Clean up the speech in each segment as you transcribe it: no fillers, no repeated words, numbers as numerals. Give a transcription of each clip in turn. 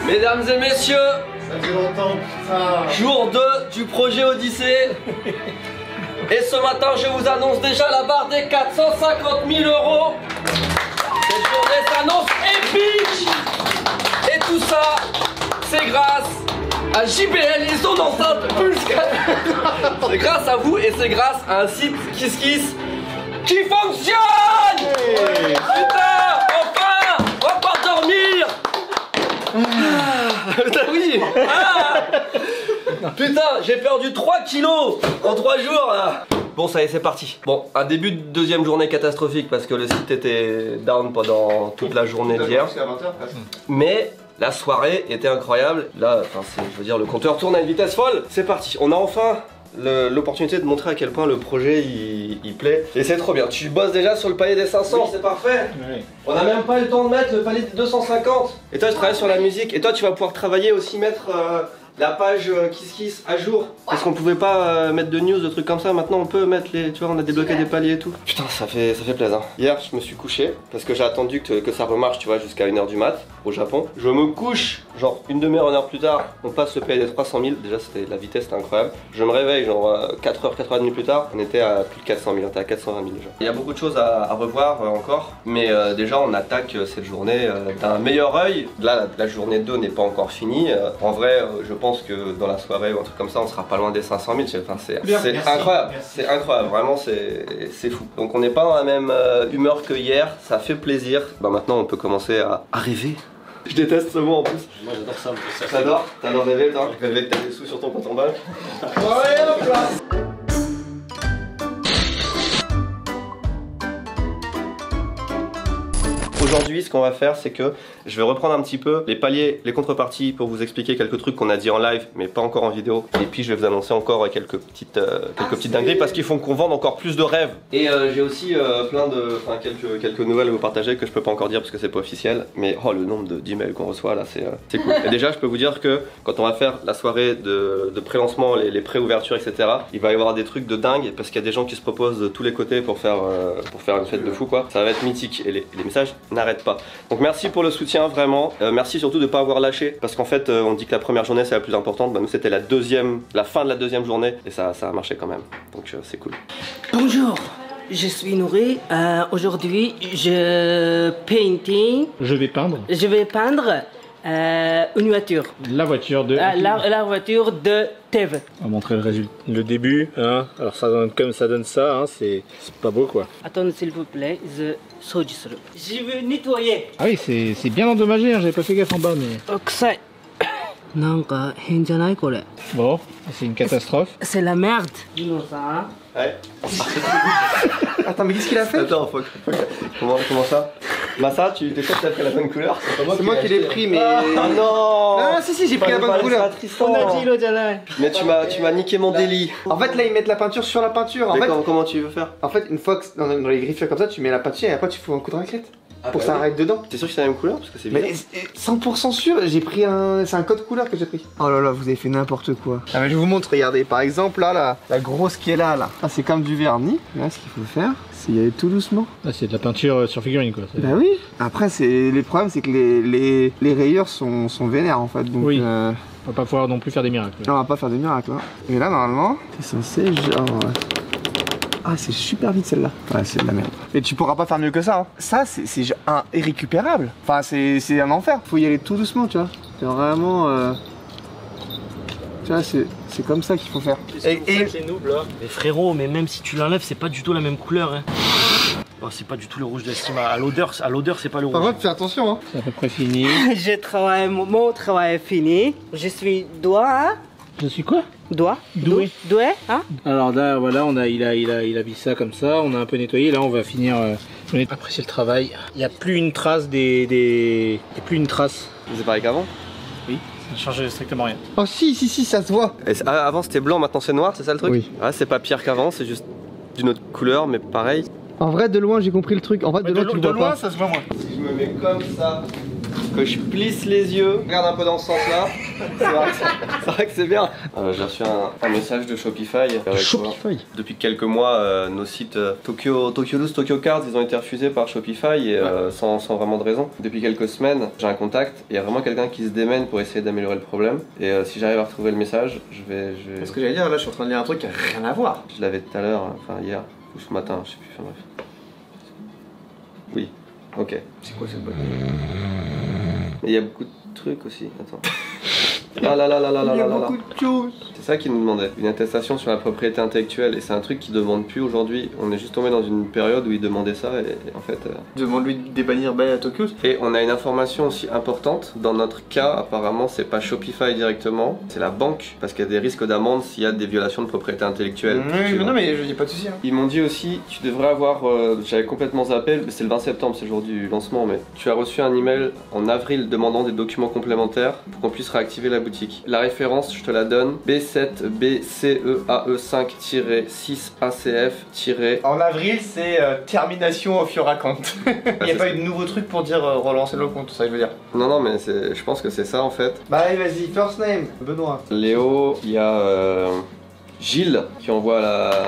Mesdames et messieurs, ça fait longtemps, putain. Jour 2 du projet Odyssée. Et ce matin, je vous annonce déjà la barre des 450 000 €. Cette journée s'annonce épique. Et tout ça, c'est grâce à JBL et son enceinte Pulse 4. C'est grâce à vous et c'est grâce à un site KissKiss qui fonctionne. Hey. Putain, enfin, on va pas dormir. Oui. Putain, j'ai perdu 3 kilos en 3 jours là. Bon, ça y est, c'est parti. Bon, un début de deuxième journée catastrophique parce que le site était down pendant toute la journée d'hier. Mais la soirée était incroyable. Là, enfin, je veux dire, le compteur tourne à une vitesse folle. C'est parti. On a enfin l'opportunité de montrer à quel point le projet il plaît. Et c'est trop bien. Tu bosses déjà sur le palier des 500, oui, c'est parfait. Oui. On a même pas eu le temps de mettre le palier des 250. Et toi, je travaille sur la musique. Et toi, tu vas pouvoir travailler aussi, mettre la page KissKiss à jour. Parce qu'on pouvait pas mettre de news, de trucs comme ça. Maintenant, on peut mettre les. Tu vois, on a débloqué des paliers et tout. Putain, ça fait plaisir. Hier, je me suis couché parce que j'ai attendu que ça remarche, tu vois, jusqu'à 1h du mat au Japon. Je me couche, genre une demi-heure, 1h plus tard, on passe le palier des 300 000. Déjà, la vitesse était incroyable. Je me réveille, genre 4h, 4h30 plus tard, on était à plus de 400 000, on était à 420 000 déjà. Il y a beaucoup de choses à revoir encore, mais déjà, on attaque cette journée d'un meilleur œil. Là, la journée 2 n'est pas encore finie. En vrai, je pense que dans la soirée ou un truc comme ça, on sera pas loin des 500 000. Enfin, c'est incroyable, c'est incroyable, vraiment, c'est fou. Donc, on n'est pas dans la même humeur que hier, ça fait plaisir. Bah, maintenant, on peut commencer à rêver. Je déteste ce mot en plus. Moi j'adore ça. T'adores rêver, toi? Rêver que t'as des sous sur ton compte en banque. Ouais, hop là. Aujourd'hui, ce qu'on va faire, c'est que je vais reprendre un petit peu les paliers, les contreparties pour vous expliquer quelques trucs qu'on a dit en live, mais pas encore en vidéo. Et puis, je vais vous annoncer encore quelques petites dingueries parce qu'ils font qu'on vende encore plus de rêves. Et j'ai aussi quelques nouvelles à vous partager que je peux pas encore dire parce que c'est pas officiel. Mais oh, le nombre d'emails qu'on reçoit là, c'est cool. Et déjà, je peux vous dire que quand on va faire la soirée de pré-lancement, les pré-ouvertures, etc., il va y avoir des trucs de dingue parce qu'il y a des gens qui se proposent de tous les côtés pour faire une fête de fou, quoi. Ça va être mythique et les messages n'arrête pas. Donc merci pour le soutien, vraiment. Merci surtout de ne pas avoir lâché parce qu'en fait on dit que la première journée c'est la plus importante. Bah, nous c'était la fin de la deuxième journée et ça a marché quand même. Donc c'est cool. Bonjour, je suis Nourri. Aujourd'hui je vais peindre une voiture. La voiture de... la voiture de Tev. On va montrer le début. Hein. Alors ça donne comme ça donne ça, hein. C'est pas beau quoi. Attendez s'il vous plaît, je veux nettoyer. Ah oui, c'est bien endommagé, hein. J'avais pas fait gaffe en bas mais... Bon, c'est une catastrophe. C'est la merde. Dis-nous ça, hein. Ouais. Attends, mais qu'est-ce qu'il a fait? Attends, comment ça? Massa, t'es sûr que t'as pris la bonne couleur? C'est moi qui l'ai pris, mais... Ah non! Non, si, j'ai pris la bonne couleur. On a dit l'autre. Mais tu m'as niqué mon délit. En fait, là, ils mettent la peinture sur la peinture. En fait, comment tu veux faire? En fait, une fois que dans les griffures comme ça, tu mets la peinture et après tu fous un coup de raclette. Pour que ça arrête dedans. T'es sûr que c'est la même couleur? Parce que c'est Mais 100% sûr, j'ai pris c'est un code couleur que j'ai pris. Oh là là, vous avez fait n'importe quoi. Ah mais je vous montre, regardez, par exemple là, la grosse qui est là. Ah, c'est comme du vernis. Là, ce qu'il faut faire, c'est y aller tout doucement. Ah, c'est de la peinture sur figurine quoi. Bah oui. Après, les problèmes, c'est que les rayures sont vénères en fait. Donc, oui. On va pas pouvoir non plus faire des miracles. Non, on va pas faire des miracles. Hein. Mais là, normalement, t'es censé genre... Ah, c'est super vite celle-là. Ouais, c'est de la merde. Et tu pourras pas faire mieux que ça. Hein. Ça, c'est irrécupérable. Enfin, c'est un enfer. Faut y aller tout doucement, tu vois. C'est vraiment... Tu vois, c'est comme ça qu'il faut faire. Et c'est noob là. Mais frérot, mais même si tu l'enlèves, c'est pas du tout la même couleur. Hein. Oh, c'est pas du tout le rouge d'estime. À l'odeur, c'est pas le rouge. Par contre, fais attention. Hein. C'est à peu près fini. Mon travail est fini. Je suis doigt. Je suis quoi? Doué, hein? Alors là, voilà, il a mis ça comme ça, on a un peu nettoyé, là on va finir, apprécier le travail. Il n'y a plus une trace il n'y a plus une trace. C'est pareil qu'avant? Oui, ça change strictement rien. Oh si, ça se voit. Avant c'était blanc, maintenant c'est noir, c'est ça le truc? Oui. Ouais, c'est pas pire qu'avant, c'est juste d'une autre couleur, mais pareil. En vrai, de loin, j'ai compris le truc. En fait, de loin, tu le vois pas. Ça se voit moins. Si je me mets comme ça, que je plisse les yeux. Regarde un peu dans ce sens-là. C'est vrai que c'est bien. J'ai reçu un message de Shopify. Shopify. Depuis quelques mois, nos sites Tokyo Loose, Tokyo Cards, ils ont été refusés par Shopify et sans vraiment de raison. Depuis quelques semaines, j'ai un contact. Il y a vraiment quelqu'un qui se démène pour essayer d'améliorer le problème. Et si j'arrive à retrouver le message, je vais... Parce que j'allais dire, là, je suis en train de lire un truc qui a rien à voir. Je l'avais tout à l'heure, enfin hier, ou ce matin, je sais plus. Enfin, bref. Oui. Ok. C'est quoi cette boîte? Il y a beaucoup de trucs aussi. Attends. Ah là là là là là là là. beaucoup de choses. C'est ça qu'ils nous demandaient. Une attestation sur la propriété intellectuelle. Et c'est un truc qu'ils demandent plus aujourd'hui. On est juste tombé dans une période où ils demandaient ça et en fait... Demande-lui de débannir Bay à Tokyo. Et on a une information aussi importante. Dans notre cas, apparemment, c'est pas Shopify directement. C'est la banque. Parce qu'il y a des risques d'amende s'il y a des violations de propriété intellectuelle. Oui, mais non, mais je dis pas de soucis. Hein. Ils m'ont dit aussi, tu devrais avoir, j'avais complètement zappé, c'est le 20 septembre, c'est le jour du lancement, mais tu as reçu un email en avril demandant des documents complémentaires pour qu'on puisse réactiver la boutique. La référence, je te la donne, B7BCEAE5-6ACF- En avril, c'est termination of your account. Il n'y a pas eu de nouveau truc pour dire relancer le compte, ça je veux dire. Non, mais je pense que c'est ça en fait. Bah allez, vas-y, first name, Benoît. Léo, il y a Gilles qui envoie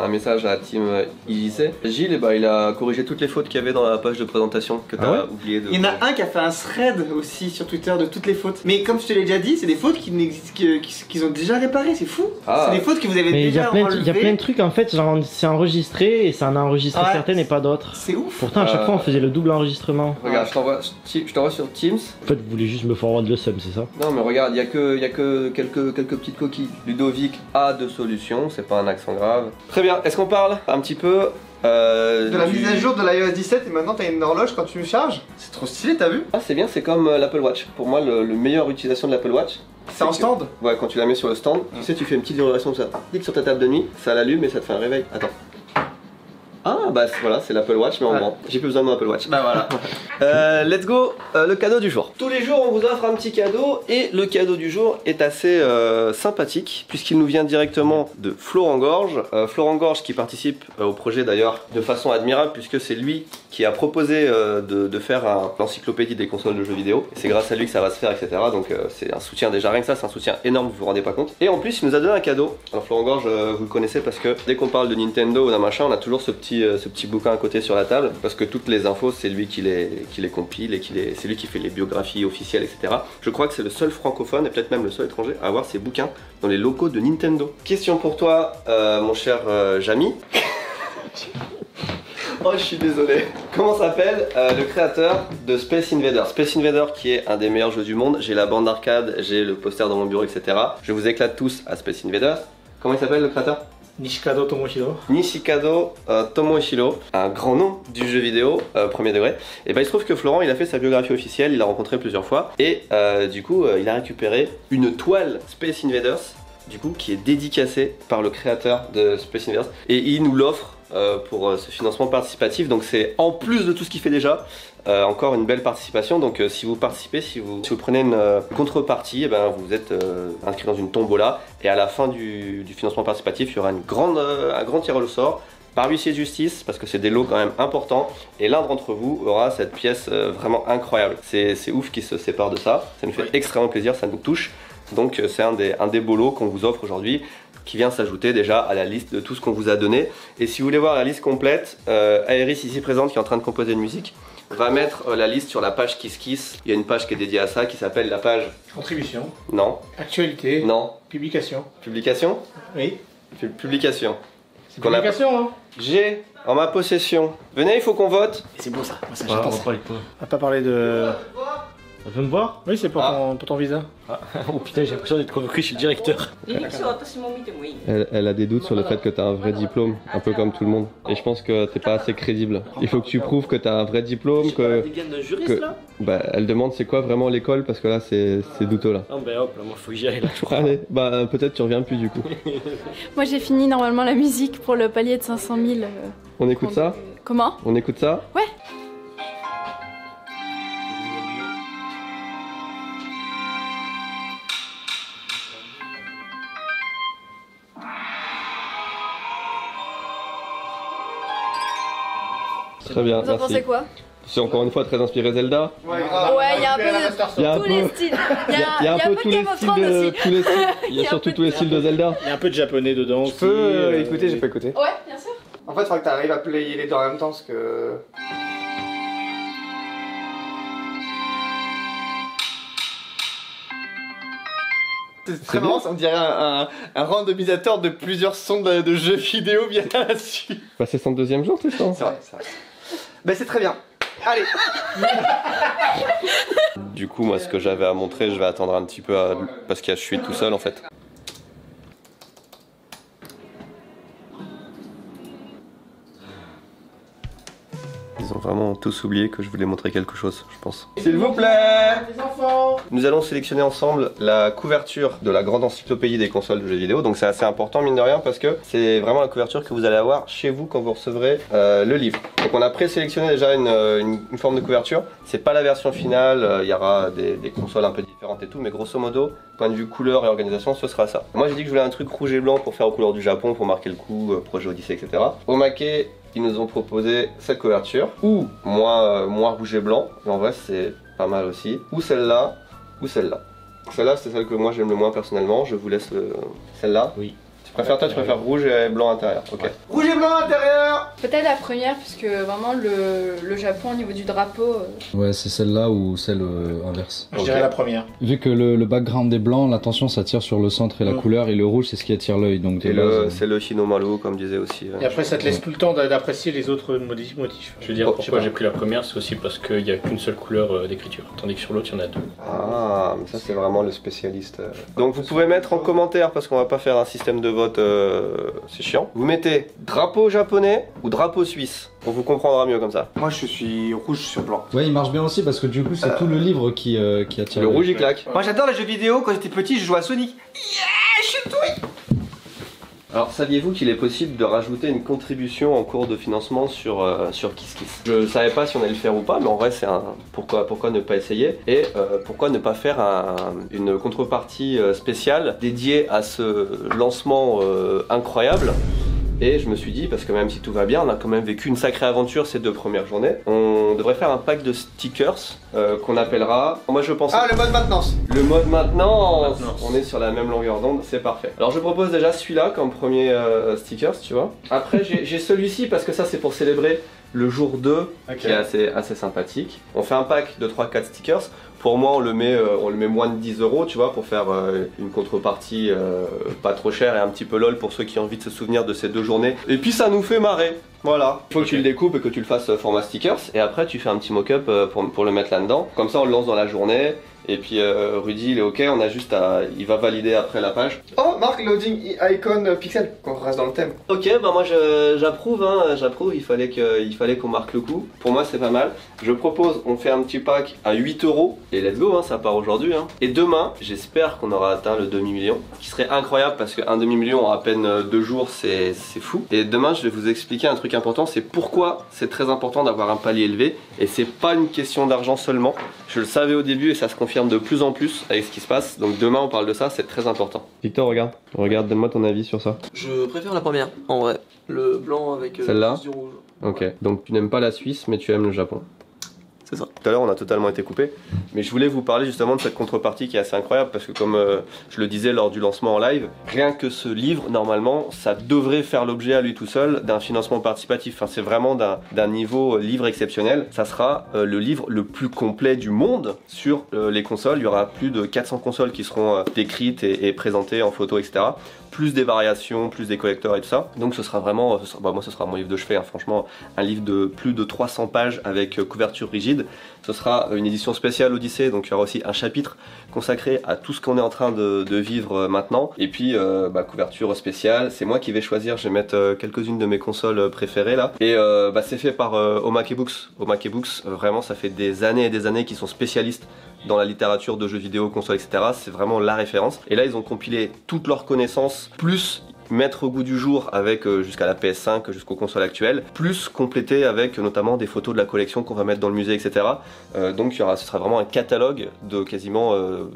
un message à la team IJC. Gilles, eh ben, il a corrigé toutes les fautes qu'il y avait dans la page de présentation que tu as oublié de... Il y en a un qui a fait un thread aussi sur Twitter de toutes les fautes. Mais comme je te l'ai déjà dit, c'est des fautes qui n'existent qu'ils ont déjà réparées, c'est fou. Ah. C'est des fautes que vous avez Mais déjà enlevées. il y a plein de trucs en fait, genre c'est enregistré et ça en a enregistré certaines et pas d'autres. C'est ouf. Pourtant à chaque fois on faisait le double enregistrement. Regarde, je t'envoie sur Teams. En fait vous voulez juste me forward le sub, c'est ça? Non mais regarde, il y a que quelques petites coquilles. Ludovic a de solutions, c'est pas un accent grave. Très bien, est-ce qu'on parle un petit peu de la mise à jour de l'iOS 17 et maintenant t'as une horloge quand tu me charges? C'est trop stylé, t'as vu? Ah c'est bien, c'est comme l'Apple Watch. Pour moi, le meilleure utilisation de l'Apple Watch, c'est en stand? Ouais, quand tu la mets sur le stand, tu sais, tu fais une petite vibration de ça. Clique sur ta table de nuit, ça l'allume et ça te fait un réveil. Attends. Ah bah voilà, c'est l'Apple Watch mais en grand. J'ai plus besoin de mon Apple Watch. Bah voilà. Let's go, le cadeau du jour. Tous les jours on vous offre un petit cadeau et le cadeau du jour est assez sympathique puisqu'il nous vient directement de Florent Gorge. Florent Gorge qui participe au projet d'ailleurs de façon admirable puisque c'est lui qui a proposé de faire l'encyclopédie des consoles de jeux vidéo. C'est grâce à lui que ça va se faire, etc. Donc c'est un soutien déjà, rien que ça, c'est un soutien énorme, vous vous rendez pas compte. Et en plus il nous a donné un cadeau. Alors Florent Gorge, vous le connaissez parce que dès qu'on parle de Nintendo ou d'un machin, on a toujours ce petit bouquin à côté sur la table parce que toutes les infos c'est lui qui les compile et c'est lui qui fait les biographies officielles, etc. Je crois que c'est le seul francophone et peut-être même le seul étranger à avoir ces bouquins dans les locaux de Nintendo. Question pour toi mon cher Jamy. Oh je suis désolé. Comment s'appelle le créateur de Space Invader? Space Invader qui est un des meilleurs jeux du monde. J'ai la bande d'arcade, j'ai le poster dans mon bureau, etc. Je vous éclate tous à Space Invader. Comment il s'appelle le créateur? Nishikado Tomohiro. Nishikado Tomohiro, un grand nom du jeu vidéo, premier degré. Et ben il se trouve que Florent il a fait sa biographie officielle, il l'a rencontré plusieurs fois et du coup il a récupéré une toile Space Invaders du coup qui est dédicacée par le créateur de Space Invaders et il nous l'offre pour ce financement participatif. Donc c'est en plus de tout ce qu'il fait déjà encore une belle participation. Donc si vous participez, si vous prenez une contrepartie, et ben, vous êtes inscrit dans une tombola et à la fin du financement participatif il y aura un grand tirage au sort par huissier de justice parce que c'est des lots quand même importants et l'un d'entre vous aura cette pièce vraiment incroyable. C'est ouf qu'il se sépare de ça, ça nous fait extrêmement plaisir, ça nous touche. Donc c'est un des beaux lots qu'on vous offre aujourd'hui qui vient s'ajouter déjà à la liste de tout ce qu'on vous a donné. Et si vous voulez voir la liste complète, Aéris ici présente qui est en train de composer une musique va mettre la liste sur la page KissKiss. Il y a une page qui est dédiée à ça qui s'appelle la page... Contribution. Non. Actualité. Non. Publication. Publication. Oui. Publication. C'est publication hein. J'ai en ma possession. Venez, il faut qu'on vote. C'est beau ça. Moi, ça On j'attends ça. va parler de quoi? On va pas parler de... Ça veut me voir? Oui, c'est pour ton visa. Ah. Oh putain, j'ai l'impression d'être convaincu, je suis le directeur. Elle a des doutes sur le fait que tu as un vrai diplôme, un peu comme tout le monde. Et je pense que t'es pas assez crédible. Il faut que tu prouves que tu as un vrai diplôme, que... d'un juriste là? Bah, elle demande c'est quoi vraiment l'école parce que là c'est douteux là. Ah bah hop, là, moi faut que j'y aille là, je crois. Allez, bah peut-être tu reviens plus du coup. Moi j'ai fini normalement la musique pour le palier de 500 000. On écoute ça? Comment? On écoute ça? Ouais. Très bien, Vous en pensez quoi? C'est encore une fois très inspiré Zelda. Ouais, il y a un peu de tous les styles. Il y a un peu tous les styles de. Il y a surtout tous les styles de Zelda. Il y a un peu de japonais dedans. Je peux écouter, j'ai pas écouté. Ouais, bien sûr. En fait, il faudra que t'arrives à player les deux en même temps parce que. C'est très marrant, ça me dirait un randomisateur de plusieurs sons de jeux vidéo bien là-dessus. Bah, c'est son deuxième jour, c'est ça. C'est vrai, c'est vrai. Bah, c'est très bien. Allez. Du coup, moi, ce que j'avais à montrer, je vais attendre un petit peu parce que je suis tout seul en fait. Ils ont vraiment tous oublié que je voulais montrer quelque chose, je pense. S'il vous plaît! Les enfants. Nous allons sélectionner ensemble la couverture de la grande encyclopédie des consoles de jeux vidéo. Donc c'est assez important mine de rien parce que c'est vraiment la couverture que vous allez avoir chez vous quand vous recevrez le livre. Donc on a présélectionné déjà une forme de couverture. C'est pas la version finale, il y aura des consoles un peu différentes et tout, mais grosso modo, point de vue couleur et organisation, ce sera ça. Moi j'ai dit que je voulais un truc rouge et blanc pour faire aux couleurs du Japon, pour marquer le coup, projet Odyssey, etc. Omake, ils nous ont proposé cette couverture, ou moins rouge et blanc, mais en vrai c'est pas mal aussi, ou celle-là, ou celle-là. Celle-là c'est celle que moi j'aime le moins personnellement, je vous laisse celle-là. Oui. Tu préfères rouge et blanc intérieur, ok. Ouais. Rouge et blanc intérieur. Peut-être la première, puisque vraiment le Japon au niveau du drapeau. Ouais, c'est celle-là ou celle inverse. Je dirais la première. Vu que le background est blanc, l'attention s'attire sur le centre et la couleur, et le rouge c'est ce qui attire l'œil. Donc et c'est le Hinomaru comme disait aussi. Et après ça te laisse tout le temps d'apprécier les autres motifs. Je veux dire pourquoi j'ai pris la première, c'est aussi parce qu'il n'y a qu'une seule couleur d'écriture, tandis que sur l'autre il y en a deux. Ah, mais ça c'est vraiment le spécialiste. Donc vous pouvez mettre en commentaire, parce qu'on va pas faire un système de vote, c'est chiant. Vous mettez drapeau japonais ou drapeau suisse. On vous comprendra mieux comme ça. Moi je suis rouge sur blanc. Ouais, il marche bien aussi parce que du coup c'est tout le livre qui attire. Le rouge il claque. Moi j'adore les jeux vidéo, quand j'étais petit je jouais à Sonic. Yeah, je suis tout. Alors saviez-vous qu'il est possible de rajouter une contribution en cours de financement sur KissKiss? Je savais pas si on allait le faire ou pas, mais en vrai c'est un pourquoi ne pas essayer, et pourquoi ne pas faire une contrepartie spéciale dédiée à ce lancement incroyable. Et je me suis dit, parce que même si tout va bien, on a quand même vécu une sacrée aventure ces 2 premières journées, on devrait faire un pack de stickers qu'on appellera... Moi je pense... Ah, le mode maintenance. Le mode maintenance. On est sur la même longueur d'onde, c'est parfait. Alors je propose déjà celui-là comme premier stickers, tu vois. Après j'ai celui-ci parce que ça c'est pour célébrer le jour 2, qui est assez sympathique. On fait un pack de 3-4 stickers. Pour moi on le met moins de 10 €, tu vois, pour faire une contrepartie pas trop chère et un petit peu lol pour ceux qui ont envie de se souvenir de ces 2 journées. Et puis ça nous fait marrer. Voilà. Il faut que tu le découpes et que tu le fasses format stickers. Et après tu fais un petit mock-up pour le mettre là-dedans. Comme ça on le lance dans la journée. Et puis Rudy il est ok, on a juste il va valider après la page. Oh, marque loading icon pixel, qu'on reste dans le thème. Ok, bah moi j'approuve, hein, j'approuve, il fallait qu'on marque le coup. Pour moi c'est pas mal. Je propose, on fait un petit pack à 8 € et let's go, hein, ça part aujourd'hui. Hein. Et demain, j'espère qu'on aura atteint le demi-million, ce qui serait incroyable parce qu'un demi-million en à peine 2 jours c'est fou. Et demain je vais vous expliquer un truc important, c'est pourquoi c'est très important d'avoir un palier élevé. Et c'est pas une question d'argent seulement, je le savais au début et ça se confirme de plus en plus avec ce qui se passe. Donc demain on parle de ça, c'est très important. Victor, regarde, donne-moi ton avis sur ça. Je préfère la première, en vrai. Le blanc avec celle-là du rouge. Ok, donc tu n'aimes pas la Suisse mais tu aimes le Japon. C'est ça. Tout à l'heure on a totalement été coupé, mais je voulais vous parler justement de cette contrepartie qui est assez incroyable parce que comme je le disais lors du lancement en live, rien que ce livre normalement ça devrait faire l'objet à lui tout seul d'un financement participatif. Enfin, c'est vraiment d'un niveau livre exceptionnel. Ça sera le livre le plus complet du monde sur les consoles. Il y aura plus de 400 consoles qui seront décrites et présentées en photo, etc. Plus des variations, plus des collecteurs et tout ça. Donc ce sera vraiment, moi ce sera mon livre de chevet, hein, franchement, un livre de plus de 300 pages avec couverture rigide. Ce sera une édition spéciale Odyssey, donc il y aura aussi un chapitre consacré à tout ce qu'on est en train de vivre maintenant. Et puis couverture spéciale, c'est moi qui vais choisir, je vais mettre quelques-unes de mes consoles préférées là. Et c'est fait par Omake Books. Omake Books, vraiment ça fait des années et des années qu'ils sont spécialistes dans la littérature de jeux vidéo, consoles, etc. C'est vraiment la référence. Et là ils ont compilé toutes leurs connaissances, plus mettre au goût du jour avec jusqu'à la PS5, jusqu'aux consoles actuelles, plus compléter avec notamment des photos de la collection qu'on va mettre dans le musée, etc. Donc ce sera vraiment un catalogue de quasiment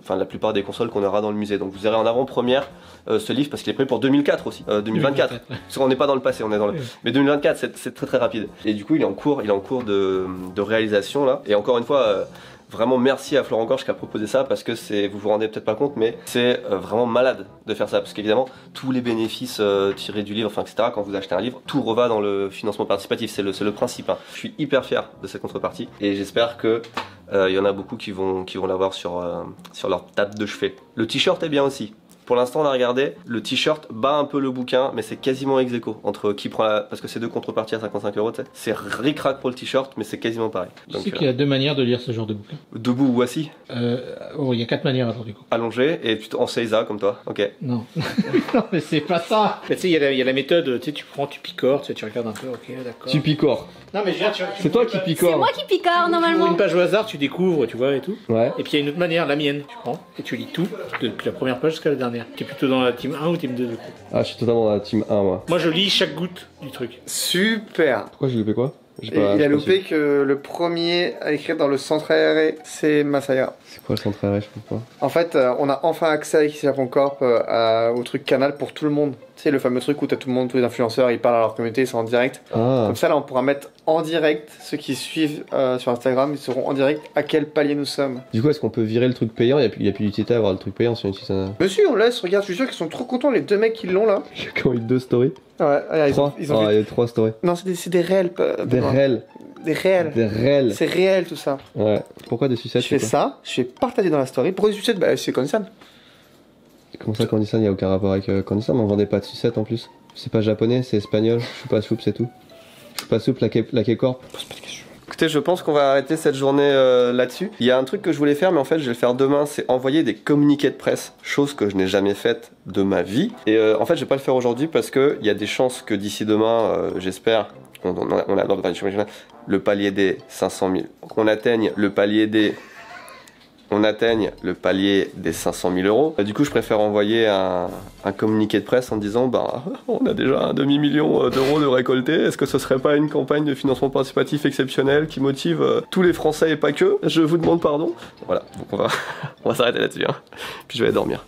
la plupart des consoles qu'on aura dans le musée. Donc vous aurez en avant-première ce livre parce qu'il est prêt pour 2004 aussi, 2024. Parce qu'on n'est pas dans le passé, on est dans le... Mais 2024 c'est très rapide. Et du coup il est en cours de réalisation là. Et encore une fois, vraiment merci à Florent Gorge qui a proposé ça parce que vous vous rendez peut-être pas compte, mais c'est vraiment malade de faire ça parce qu'évidemment tous les bénéfices tirés du livre, enfin etc. Quand vous achetez un livre, tout reva dans le financement participatif, c'est le principe. Hein. Je suis hyper fier de cette contrepartie et j'espère que y en a beaucoup qui vont l'avoir sur leur table de chevet. Le t-shirt est bien aussi. Pour l'instant on a regardé, le t-shirt bat un peu le bouquin mais c'est quasiment ex aequo entre qui prend la... parce que c'est 2 contreparties à 55 €, tu sais. C'est ric-rac pour le t-shirt mais c'est quasiment pareil. Tu sais qu'il y a 2 manières de lire ce genre de bouquin. Debout ou assis? Il y a 4 manières alors du coup. Allongé et plutôt en seiza comme toi, ok. Non, non mais c'est pas ça. Tu sais il y a la méthode, tu sais tu prends, tu picores, tu regardes un peu, ok d'accord. Tu picores. Non mais c'est toi qui picores. C'est moi qui picore normalement. Une page au hasard, tu découvres, tu vois et tout. Ouais. Et puis il y a une autre manière, la mienne, tu prends et tu lis tout depuis la première page jusqu'à la dernière. T'es plutôt dans la team 1 ou team 2 du coup? Ah, je suis totalement dans la team 1 moi. Moi je lis chaque goutte du truc. Super. Pourquoi j'ai loupé quoi? Il a loupé que le premier à écrire dans le centre aéré, c'est Masaya. C'est quoi le centre aéré, je comprends pas. En fait, on a enfin accès avec Japon Corp au truc canal pour tout le monde. Tu sais, le fameux truc où t'as tout le monde, tous les influenceurs, ils parlent à leur communauté, ils sont en direct. Ah. Comme ça, là, on pourra mettre en direct ceux qui suivent sur Instagram, ils sauront en direct à quel palier nous sommes. Du coup, est-ce qu'on peut virer le truc payant? Il y a plus d'utilité à avoir le truc payant sur une site. Monsieur, on laisse, regarde, je suis sûr qu'ils sont trop contents, les 2 mecs qui l'ont là. J'ai quand même 2 stories. Ouais, ils ont il y a 3 stories. Non, c'est des réels. Des réels. Des réels. Des réels. C'est réel tout ça. Ouais. Pourquoi des sucettes? Je fais ça, je vais partager dans la story. Pourquoi des sucettes? Bah, c'est Candy-san. Comment ça, Candy-san? Il n'y a aucun rapport avec Candy-san, mais on vendait pas de sucettes en plus. C'est pas japonais, c'est espagnol. Je suis pas souple, c'est tout. Je suis pas souple, la K-Corp. Écoutez, je pense qu'on va arrêter cette journée là-dessus. Il y a un truc que je voulais faire, mais en fait, je vais le faire demain, c'est envoyer des communiqués de presse, chose que je n'ai jamais faite de ma vie. Et en fait, je vais pas le faire aujourd'hui parce qu'il y a des chances que d'ici demain, j'espère, on a le palier des 500 000, qu'on atteigne le palier des... On atteigne le palier des 500 000 €. Du coup, je préfère envoyer un communiqué de presse en disant bah, on a déjà un demi-million d'euros de récoltés. Est-ce que ce serait pas une campagne de financement participatif exceptionnelle qui motive tous les Français et pas que? Je vous demande pardon. Voilà, donc on va s'arrêter là-dessus. Hein. Puis je vais aller dormir.